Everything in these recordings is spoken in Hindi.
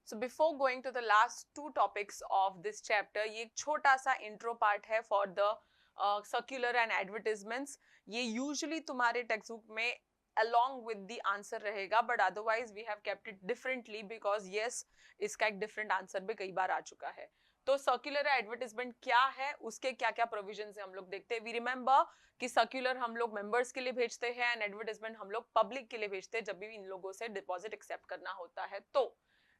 So before going to the last two topics of this chapter, ये एक छोटा सा intro part है for the circular and advertisements. ये usually तुम्हारे textbook में along with the answer रहेगा, but otherwise we have kept it differently because yes, इसका एक different answer भी कई बार आ चुका है. तो सर्कुलर एडवर्टाइजमेंट क्या है, उसके क्या क्या प्रोविजन है हम लोग देखते हैं. वी रिमेंबर कि सर्कुलर हम लोग मेंबर्स के लिए भेजते हैं एंड एडवर्टाइजमेंट हम लोग पब्लिक के लिए भेजते हैं जब भी इन लोगों से डिपॉजिट एक्सेप्ट करना होता है. तो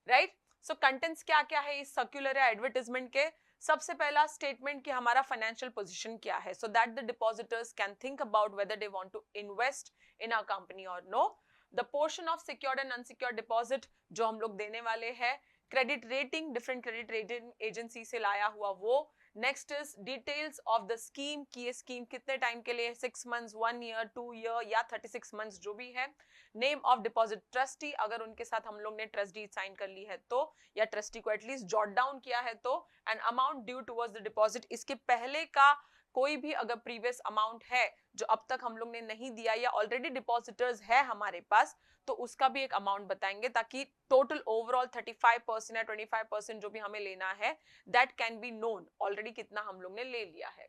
राइट, सो कंटेंट्स क्या क्या है इस सर्कुलर या एडवर्टाइजमेंट के. सबसे पहला स्टेटमेंट कि हमारा फाइनेंशियल पोजीशन क्या है, so that the depositors can think about whether they want to invest in a company और no. The portion of secured and unsecured deposit जो हम लोग देने वाले हैं. Credit rating, different credit rating agency से लाया हुआ वो. Next is details of the scheme कि ये स्कीम कितने टाइम के लिए, 6 मंथ्स, 1 ईयर, 2 ईयर या 36 मंथ्स जो भी है. नेम ऑफ डिपॉजिट ट्रस्टी, अगर उनके साथ हम लोग ने ट्रस्ट डीड साइन कर ली है तो, या ट्रस्टी को एटलीस्ट जॉट डाउन किया है तो. And amount due towards the deposit, इसके पहले का कोई भी अगर प्रीवियस अमाउंट है जो अब तक हम लोग ने नहीं दिया या ऑलरेडी डिपॉजिटर्स है हमारे पास, तो उसका भी एक अमाउंट बताएंगे ताकि टोटल ओवरऑल 35% या 25% जो भी हमें लेना है that can be known already कितना हम लोग ने ले लिया है.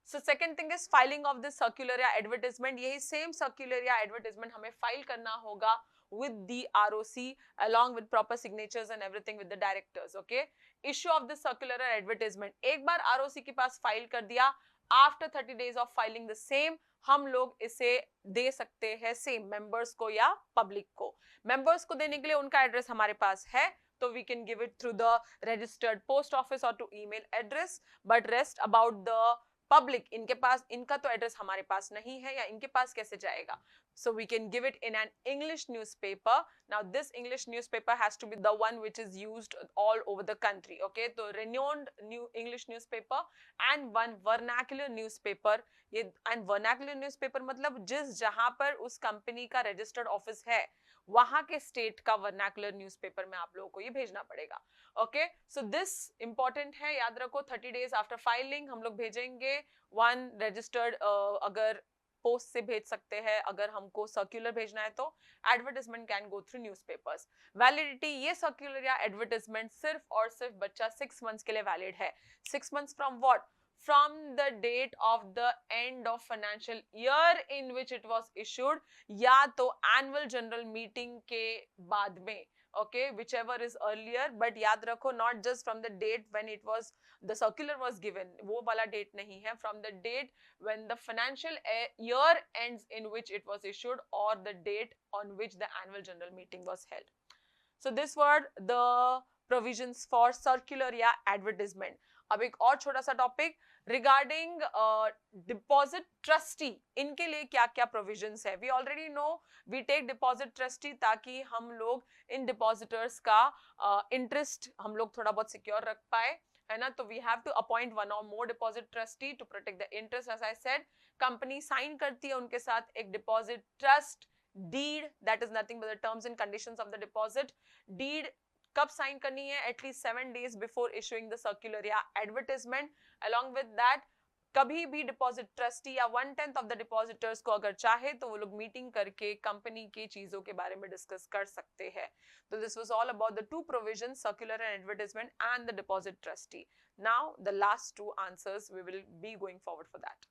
So second thing is filing of this circular या एडवर्टाइजमेंट. यही सेम सर्कुलर या एडवर्टाइजमेंट हमें फाइल करना होगा with the ROC along with proper signatures and everything with the directors. Okay, issue of this circular or advertisement, एक बार ROC के पास फाइल कर दिया, after 30 days of filing the same हम लोग इसे दे सकते हैं सेम मेंबर्स को या पब्लिक को. मेंबर्स को देने के लिए उनका एड्रेस हमारे पास है तो we can give it through the registered post office और to email address. But rest about the public, इनके पास, इनका तो एड्रेस हमारे पास नहीं है या इनके पास कैसे जाएगा. So we can give it in an English newspaper. Now this English newspaper has to be the one which is used all over the country. Okay, so renowned new English newspaper and one vernacular newspaper. ये and vernacular newspaper मतलब जिस जहां पर उस कंपनी का रजिस्टर्ड ऑफिस है वहां के स्टेट का वर्नाकुलर न्यूज़पेपर में आप लोगों को ये भेजना पड़ेगा. ओके, सो दिस इंपॉर्टेंट है, याद रखो. 30 days आफ्टर फाइलिंग हम लोग भेजेंगे. वन रजिस्टर्ड, अगर पोस्ट से भेज सकते हैं, अगर हमको सर्कुलर भेजना है तो advertisement can go through newspapers. Validity, ये सर्कुलर या एडवर्टाइजमेंट सिर्फ और सिर्फ बच्चा 6 मंथ्स के लिए वैलिड है. 6 months from what? from the date of the end of financial year in which it was issued, या तो annual general meeting के बाद में. Okay, whichever is earlier, but याद रखो not just from the date when it was the circular was given, वो वाला date नहीं है, from the date when the financial year ends in which it was issued or the date on which the annual general meeting was held. So this were the provisions for circular या advertisement. अब एक और छोटा सा टॉपिक रिगार्डिंग डिपॉजिट ट्रस्टी, इनके लिए क्या क्या प्रोविजंस है. We already know we take deposit trustee ताकि हम लोग इन डिपॉजिटर्स का इंटरेस्ट हम लोग थोड़ा बहुत सिक्योर रख पाए, है ना. तो we have to appoint one और more deposit trustee to protect the interest. As I said, company sign करती है उनके साथ एक deposit trust deed, that is nothing but the terms and conditions of the deposit deed. कब साइन करनी है? At least 7 days before issuing the circular या एडवर्टाइजमेंट. अलॉन्ग विद दैट, कभी भी डिपॉजिट ट्रस्टी या 1/10 ऑफ द डिपॉजिटर्स को अगर चाहे तो वो लोग मीटिंग करके कंपनी की चीजों के बारे में डिस्कस कर सकते हैं. तो this was all about the two provisions, circular and advertisement and the deposit trustee. Now the last 2 answers we will be going forward for that.